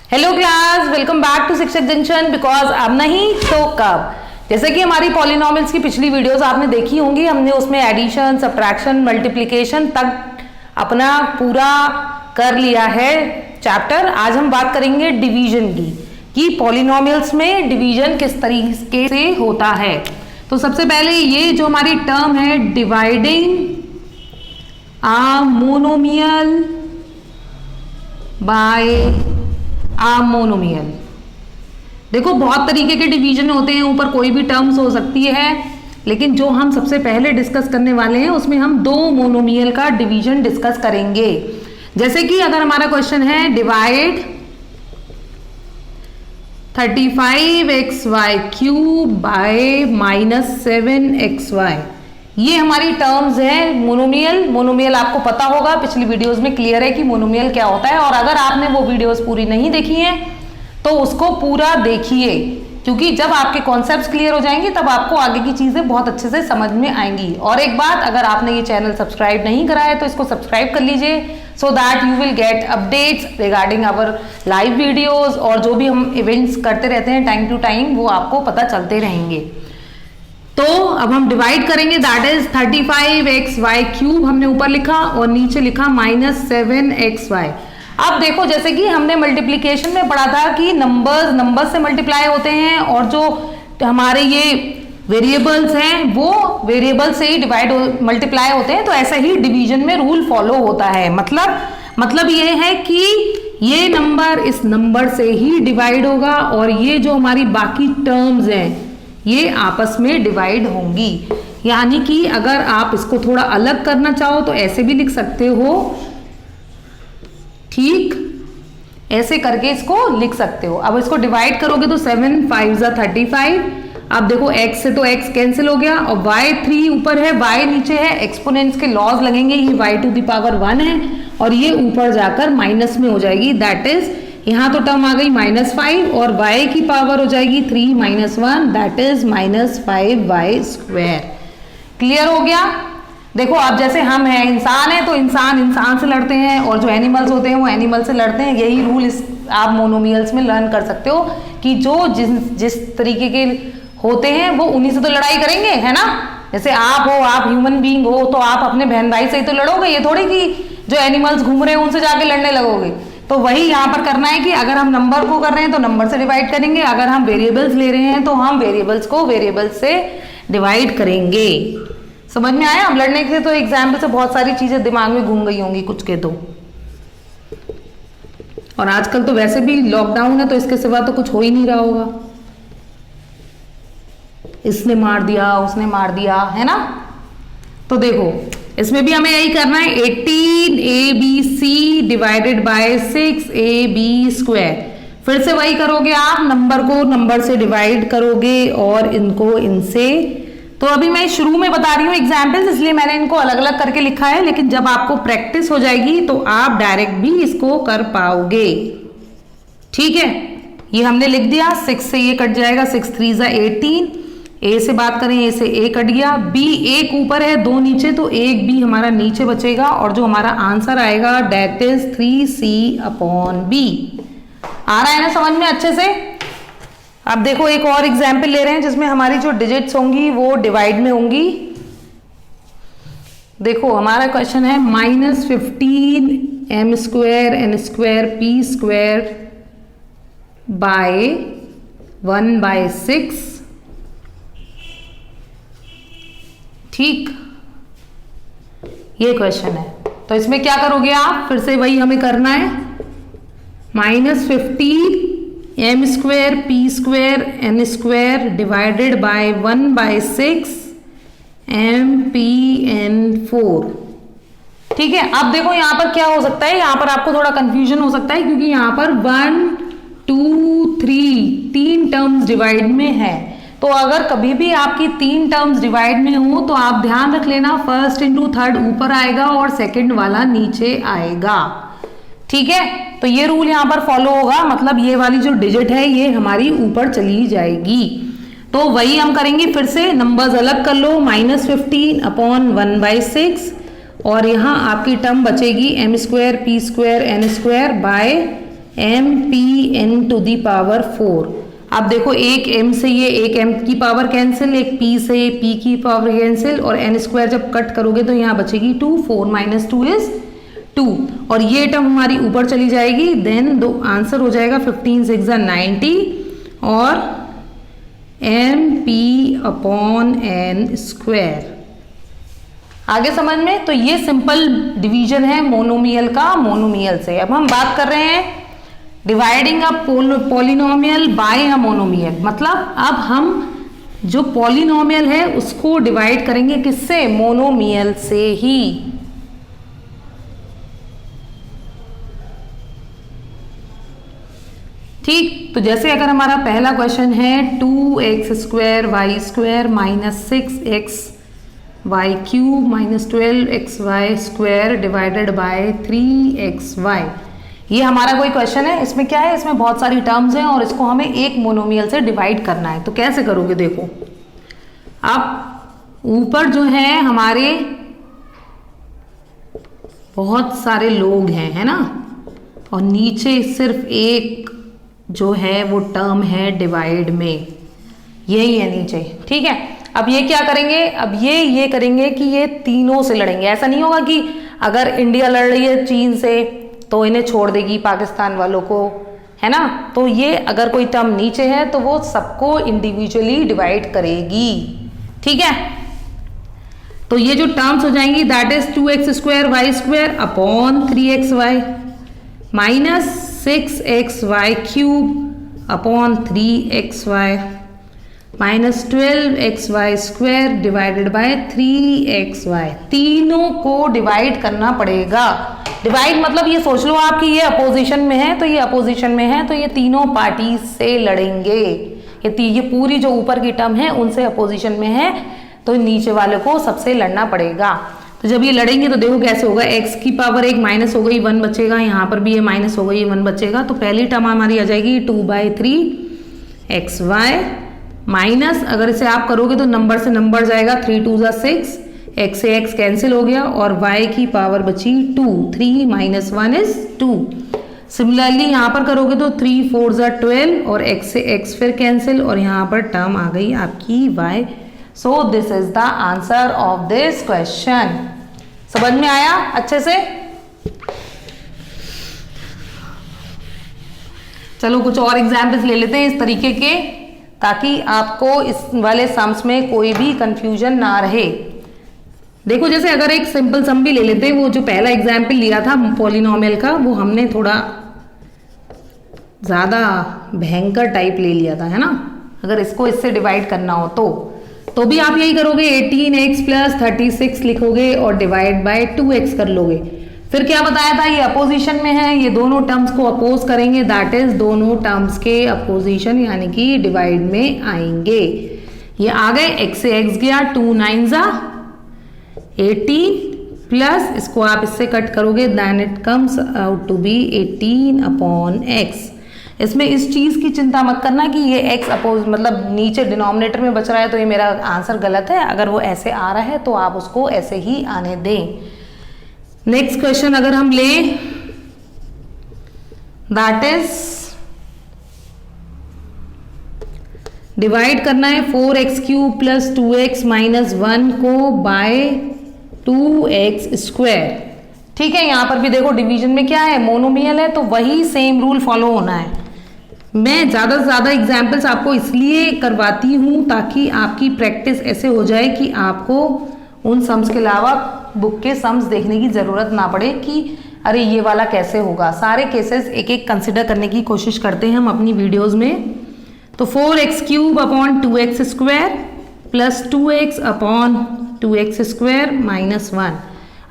Hello class, welcome back to Shikshak junction. Because अब नहीं तो कब। जैसे कि हमारी पॉलिनोमियल्स की पिछली वीडियोस आपने देखी होंगी, हमने उसमें एडिशन, सब्ट्रैक्शन, मल्टीप्लिकेशन तक अपना पूरा कर लिया है चैप्टर। आज हम बात करेंगे डिवीजन की, कि पॉलिनोमियल्स में डिवीजन किस तरीके से होता है। तो सबसे पहले ये जो हमारी टर्म है डिवाइडिंग आ मोनोमियल बाय आ मोनोमियल। देखो बहुत तरीके के डिवीजन होते हैं, ऊपर कोई भी टर्म्स हो सकती है, लेकिन जो हम सबसे पहले डिस्कस करने वाले हैं उसमें हम दो मोनोमियल का डिवीजन डिस्कस करेंगे। जैसे कि अगर हमारा क्वेश्चन है divide 35xy cube by -7xy, ये हमारी टर्म्स है मोनोमियल। मोनोमियल आपको पता होगा, पिछली वीडियोस में क्लियर है कि मोनोमियल क्या होता है। और अगर आपने वो वीडियोस पूरी नहीं देखी हैं तो उसको पूरा देखिए, क्योंकि जब आपके कॉन्सेप्ट्स क्लियर हो जाएंगे तब आपको आगे की चीजें बहुत अच्छे से समझ में आएंगी। और एक बात, अगर आपने ये चैनल सब्सक्राइब नहीं करा है तो इसको सब्सक्राइब कर लीजिए, so that you will get updates regarding our live videos, और जो भी हम इवेंट्स करते रहते हैं टाइम टू टाइम वो आपको पता चलते रहेंगे। तो अब हम डिवाइड करेंगे, दैट इज 35xy क्यूब हमने ऊपर लिखा और नीचे लिखा -7xy। अब देखो, जैसे कि हमने मल्टीप्लिकेशन में पढ़ा था कि नंबर्स से मल्टीप्लाई होते हैं, और जो हमारे ये वेरिएबल्स हैं वो वेरिएबल से ही मल्टीप्लाई होते हैं। तो ऐसा ही डिवीजन में रूल फॉलो होता है। मतलब ये है कि ये नंबर इस नंबर से ही डिवाइड होगा, और ये जो हमारी बाकी टर्म्स हैं ये आपस में डिवाइड होंगी। यानी कि अगर आप इसको थोड़ा अलग करना चाहो तो ऐसे भी लिख सकते हो, ठीक, ऐसे करके इसको लिख सकते हो। अब इसको डिवाइड करोगे तो 7 5 35। अब देखो x से तो x कैंसिल हो गया, और y 3 ऊपर है, y नीचे है, एक्सपोनेंट्स के लॉज लगेंगे, ये y⁻1 है और ये ऊपर जाकर माइनस में हो जाएगी। दैट इज यहाँ तो टर्म आ गई -5 और y की पावर हो जाएगी 3 - 1, दैट इज -5y²। क्लियर हो गया। देखो अब जैसे हम हैं, इंसान है तो इंसान से लड़ते हैं, और जो एनिमल्स होते हैं वो एनिमल से लड़ते हैं। यही रूल आप मोनोमियल्स में लर्न कर सकते हो कि जो जिस तरीके के होते हैं वो उन्हीं से तो लड़ाई करेंगे, है ना। जैसे आप ह्यूमन बीइंग हो तो आप अपने बहन भाई से ही तो लड़ोगे, ये थोड़ी कि जो एनिमल्स घूम रहे हैं उनसे जाके लड़ने लगोगे। तो वही यहाँ पर करना है कि अगर हम नंबर को कर रहे हैं तो नंबर से डिवाइड करेंगे, अगर हम वेरिएबल्स ले रहे हैं तो हम वेरिएबल्स को वेरिएबल्स से डिवाइड करेंगे। समझ में आया। अब लड़ने के तो एग्जाम्पल से बहुत सारी चीजें दिमाग में घूम गई होंगी कुछ के तो। और आजकल तो वैसे भी लॉकडाउन है तो इसके सिवा तो कुछ हो ही नहीं रहा होगा। इसने मार दिया, उसने मार दिया, है ना। तो देखो इसमें भी हमें यही करना है, 18abc डिवाइडेड बाय 6ab²। फिर से वही करोगे, आप नंबर को नंबर से डिवाइड करोगे और इनको इनसे। तो अभी मैं शुरू में बता रही हूँ एग्जाम्पल्स, इसलिए मैंने इनको अलग अलग करके लिखा है, लेकिन जब आपको प्रैक्टिस हो जाएगी तो आप डायरेक्ट भी इसको कर पाओगे। ठीक है, ये हमने लिख दिया, 6 से ये कट जाएगा, 6 3 = 18। ए से बात करें, ए से ए कट गया, बी एक ऊपर है 2 नीचे, तो एक बी हमारा नीचे बचेगा, और जो हमारा आंसर आएगा दैट इज 3c/b। आ रहा है ना समझ में अच्छे से। अब देखो एक और एग्जाम्पल ले रहे हैं जिसमें हमारी जो डिजिट्स होंगी वो डिवाइड में होंगी। देखो हमारा क्वेश्चन है -15m² n² p² बाय 1/6। ठीक, ये क्वेश्चन है। तो इसमें क्या करोगे आप, फिर से वही हमें करना है, -15m² p² n² divided by 1/6 m/n4। ठीक है। अब देखो यहाँ पर क्या हो सकता है, यहाँ पर आपको थोड़ा कंफ्यूजन हो सकता है, क्योंकि यहाँ पर 1 2 3 3 टर्म्स डिवाइड में है। तो अगर कभी भी आपकी 3 टर्म्स डिवाइड में हो तो आप ध्यान रख लेना, फर्स्ट इंटू थर्ड ऊपर आएगा और सेकंड वाला नीचे आएगा। ठीक है, तो ये रूल यहाँ पर फॉलो होगा, मतलब ये वाली जो डिजिट है ये हमारी ऊपर चली जाएगी। तो वही हम करेंगे, फिर से नंबर्स अलग कर लो, -15/1/6 और यहाँ आपकी टर्म बचेगी m² p² n² bye mp(n)⁴। अब देखो एक m से ये एक m की पावर कैंसिल, एक p से ये p की पावर कैंसिल, और n² जब कट करोगे तो यहाँ बचेगी 2, 4 - 2 इज 2, और ये टर्म हमारी ऊपर चली जाएगी। देन दो आंसर हो जाएगा 15 × 6 = 90 और mp/n²। आगे समझ में? तो ये सिंपल डिवीजन है मोनोमियल का मोनोमियल से। अब हम बात कर रहे हैं dividing a polynomial bye a monomial, मतलब अब हम जो पॉलिनोमियल है उसको डिवाइड करेंगे किससे? मोनोमियल से ही। ठीक, तो जैसे अगर हमारा पहला क्वेश्चन है 2x² y² - 6xy³ - 12xy² divided by 3xy। ये हमारा कोई क्वेश्चन है। इसमें क्या है? इसमें बहुत सारी टर्म्स हैं और इसको हमें एक मोनोमियल से डिवाइड करना है। तो कैसे करोगे? देखो, अब ऊपर जो है हमारे बहुत सारे लोग हैं, है ना, और नीचे सिर्फ एक जो है वो टर्म है डिवाइड में, यही है नीचे। ठीक है, अब ये क्या करेंगे? अब ये करेंगे कि ये तीनों से लड़ेंगे। ऐसा नहीं होगा कि अगर इंडिया लड़ रही है चीन से तो इन्हें छोड़ देगी पाकिस्तान वालों को, है ना। तो ये अगर कोई टर्म नीचे है तो वो सबको इंडिविजुअली डिवाइड करेगी। ठीक है, तो ये जो टर्म्स हो जाएंगी that is 2x² y² upon 3xy minus 6xy³ upon 3xy minus 12xy² divided by 3xy। तीनों को डिवाइड करना पड़ेगा। डिवाइड मतलब ये सोच लो आप कि ये अपोजिशन में है तो ये अपोजिशन में है, तो ये तीनों पार्टी से लड़ेंगे। ये पूरी जो ऊपर की टर्म है उनसे अपोजिशन में है, तो नीचे वाले को सबसे लड़ना पड़ेगा। तो जब ये लड़ेंगे तो देखो कैसे होगा। x की पावर 1 माइनस हो गई, 1 बचेगा, यहाँ पर भी ये माइनस हो गई, 1 बचेगा। तो पहली टर्म हमारी आ जाएगी 2/3xy माइनस, अगर इसे आप करोगे तो नंबर से नंबर जाएगा, 3 × 2 = 6, x से x कैंसिल हो गया और y की पावर बची 2, 3 - 1 इज 2। सिमिलरली यहाँ पर करोगे तो 3 × 4 = 12 और x से x फिर कैंसिल और यहाँ पर टर्म आ गई आपकी y। So this is the answer of this question. समझ में आया अच्छे से? चलो कुछ और एग्जाम्पल्स ले लेते हैं इस तरीके के, ताकि आपको इस वाले सम्स में कोई भी कंफ्यूजन ना रहे। देखो जैसे अगर एक सिंपल सम भी ले लेते हैं, वो जो पहला एग्जाम्पल लिया था पॉलिनोमियल का वो हमने थोड़ा ज्यादा भयंकर टाइप ले लिया था, है ना। अगर इसको इससे डिवाइड करना हो तो भी आप यही करोगे, 18x + 36 लिखोगे और डिवाइड बाय 2x कर लोगे। फिर क्या बताया था, ये अपोजिशन में है, ये दोनों टर्म्स को अपोज करेंगे, दैट इज दोनों टर्म्स के अपोजिशन यानी कि डिवाइड में आएंगे। ये आ गए, x से x गया, 2 × 9 = 18 प्लस इसको आप इससे कट करोगे, then it comes out to be 18/x। इसमें इस चीज की चिंता मत करना कि ये x अपोज मतलब नीचे डिनोमिनेटर में बच रहा है तो ये मेरा आंसर गलत है। अगर वो ऐसे आ रहा है तो आप उसको ऐसे ही आने दें। नेक्स्ट क्वेश्चन अगर हम लें, दैट इज डिवाइड करना है 4x³ + 2x - 1 को बाय 2x²। ठीक है, यहां पर भी देखो डिवीजन में क्या है, मोनोमियल है, तो वही सेम रूल फॉलो होना है। मैं ज़्यादा से ज़्यादा एग्जाम्पल्स आपको इसलिए करवाती हूँ ताकि आपकी प्रैक्टिस ऐसे हो जाए कि आपको उन सम्स के अलावा बुक के सम्स देखने की ज़रूरत ना पड़े कि अरे ये वाला कैसे होगा। सारे केसेस एक एक कंसिडर करने की कोशिश करते हैं हम अपनी वीडियोस में। तो 4x³ upon 2x² plus 2x upon 2x² minus 1।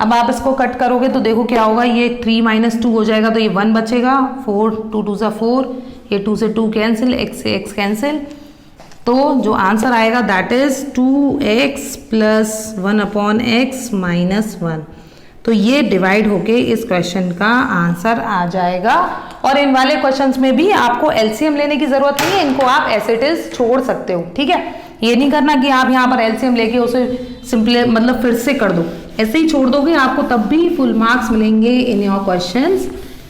अब आप इसको कट करोगे तो देखो क्या होगा, ये 3 - 2 हो जाएगा तो ये 1 बचेगा, 4 2 2 = 4, ये 2 से 2 कैंसिल, x से x कैंसिल। तो जो आंसर आएगा that is 2x plus 1/x minus 1। तो ये डिवाइड होके इस क्वेश्चन का आंसर आ जाएगा। और इन वाले क्वेश्चंस में भी आपको एलसीएम लेने की जरूरत नहीं है, इनको आप एज इट इज छोड़ सकते हो। ठीक है, ये नहीं करना कि आप यहाँ पर एलसीएम लेके उसे सिंपली फिर से कर दो, ऐसे ही छोड़ दोगे, आपको तब भी फुल मार्क्स मिलेंगे इन योर क्वेश्चंस।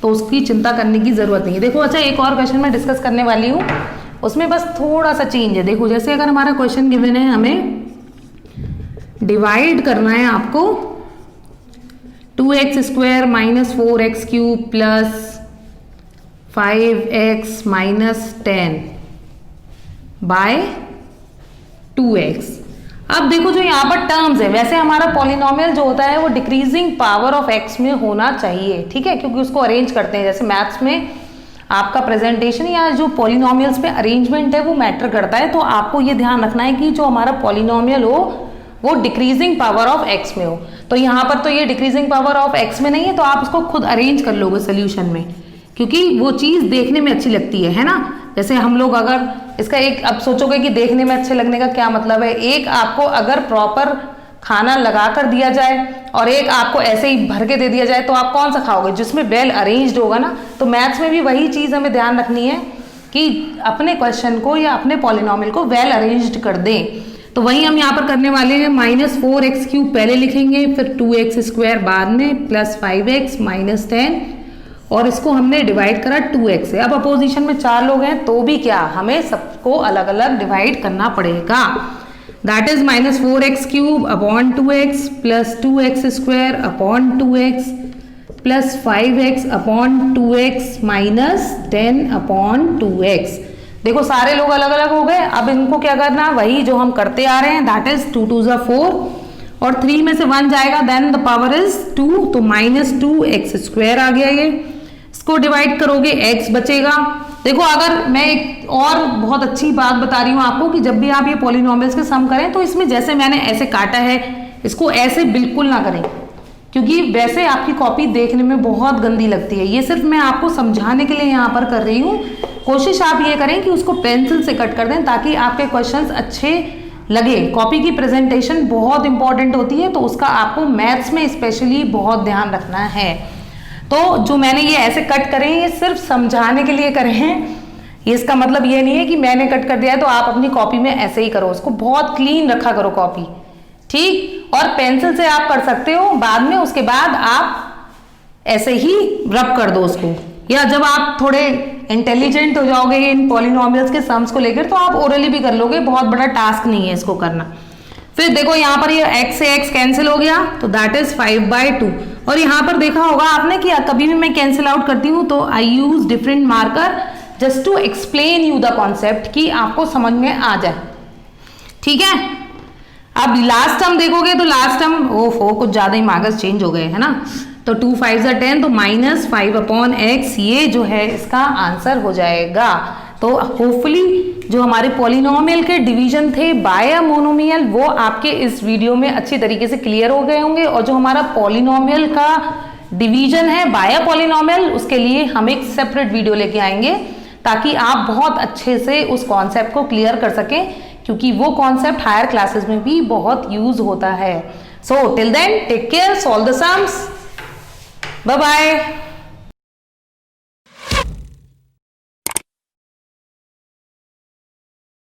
तो उसकी चिंता करने की जरूरत नहीं है। देखो अच्छा, एक और क्वेश्चन मैं डिस्कस करने वाली हूँ, उसमें बस थोड़ा सा चेंज है। देखो जैसे अगर हमारा क्वेश्चन गिवन है, हमें डिवाइड करना है आपको 2x square minus 4x cube plus 5x minus 10 by 2x। अब देखो जो यहाँ पर टर्म्स है, वैसे हमारा पॉलिनोमियल जो होता है वो डिक्रीजिंग पावर ऑफ x में होना चाहिए, ठीक है, क्योंकि उसको अरेंज करते हैं। जैसे मैथ्स में आपका प्रेजेंटेशन या जो पॉलिनोमियल्स पे अरेंजमेंट है वो मैटर करता है, तो आपको ये ध्यान रखना है कि जो हमारा पॉलिनोमियल हो वो डिक्रीजिंग पावर ऑफ x में हो। तो यहाँ पर तो ये डिक्रीजिंग पावर ऑफ x में नहीं है, तो आप उसको खुद अरेंज कर लोगे सोल्यूशन में, क्योंकि वो चीज देखने में अच्छी लगती है ना। जैसे हम लोग अगर इसका एक, अब सोचोगे कि देखने में अच्छे लगने का क्या मतलब है, एक आपको अगर प्रॉपर खाना लगा कर दिया जाए और एक आपको ऐसे ही भर के दे दिया जाए, तो आप कौन सा खाओगे? जिसमें वेल अरेंज्ड होगा ना। तो मैथ्स में भी वही चीज हमें ध्यान रखनी है कि अपने क्वेश्चन को या अपने पॉलिनोमियल को वेल अरेंज्ड कर दें। तो वही हम यहाँ पर करने वाले हैं। माइनस 4x क्यूब पहले लिखेंगे, फिर 2x स्क्वायर बाद में, प्लस 5x माइनस 10, और इसको हमने डिवाइड करा 2x से। अब अपोजिशन में 4 लोग हैं तो भी क्या, हमें सबको अलग अलग डिवाइड करना पड़ेगा। That is minus 4x cube upon 2x plus 2x square upon 2x plus 5x upon 2x minus 10 upon 2x। देखो सारे लोग अलग अलग हो गए। अब इनको क्या करना, वही जो हम करते आ रहे हैं, दैट इज 2 2 जा 4 और 3 में से 1 जाएगा, देन द पावर इज 2, तो माइनस 2x स्क्वायर आ गया। ये इसको डिवाइड करोगे x बचेगा। देखो अगर मैं एक और बहुत अच्छी बात बता रही हूँ आपको कि जब भी आप ये पॉलिनोमियल्स के सम करें तो इसमें जैसे मैंने ऐसे काटा है, इसको ऐसे बिल्कुल ना करें, क्योंकि वैसे आपकी कॉपी देखने में बहुत गंदी लगती है। ये सिर्फ मैं आपको समझाने के लिए यहाँ पर कर रही हूँ। कोशिश आप ये करें कि उसको पेंसिल से कट कर दें ताकि आपके क्वेश्चंस अच्छे लगे। कॉपी की प्रेजेंटेशन बहुत इंपॉर्टेंट होती है, तो उसका आपको मैथ्स में स्पेशली बहुत ध्यान रखना है। तो जो मैंने ये ऐसे कट करे हैं, ये सिर्फ समझाने के लिए करे हैं। ये इसका मतलब ये नहीं है कि मैंने कट कर दिया है तो आप अपनी कॉपी में ऐसे ही करो। उसको बहुत क्लीन रखा करो कॉपी, ठीक। और पेंसिल से आप कर सकते हो बाद में, उसके बाद आप ऐसे ही रब कर दो उसको। या जब आप थोड़े इंटेलिजेंट हो जाओगे इन पॉलिनोमियल्स के सम्स को लेकर, तो आप ओरली भी कर लोगे, बहुत बड़ा टास्क नहीं है इसको करना। फिर देखो यहाँ पर ये x से x कैंसिल हो गया, तो दैट इज 5/2। और यहाँ पर देखा होगा आपने कि कभी भी मैं कैंसिल आउट करती हूँ तो I use different marker just to explain you the concept, कि आपको समझ में आ जाए, ठीक है। अब लास्ट टर्म देखोगे तो लास्ट टर्म ओफो कुछ ज्यादा ही मार्क्स चेंज हो गए है ना। तो 2 5 जा 10, तो माइनस 5/x ये जो है इसका आंसर हो जाएगा। तो होपफुली जो हमारे पॉलिनोमियल के डिवीजन थे बाय अ मोनोमियल वो आपके इस वीडियो में अच्छी तरीके से क्लियर हो गए होंगे। और जो हमारा पॉलिनोमियल का डिवीजन है बाय अ पॉलिनोमियल, उसके लिए हम एक सेपरेट वीडियो लेके आएंगे ताकि आप बहुत अच्छे से उस कॉन्सेप्ट को क्लियर कर सकें, क्योंकि वो कॉन्सेप्ट हायर क्लासेस में भी बहुत यूज होता है। So till then take care, solve the sums, bye bye.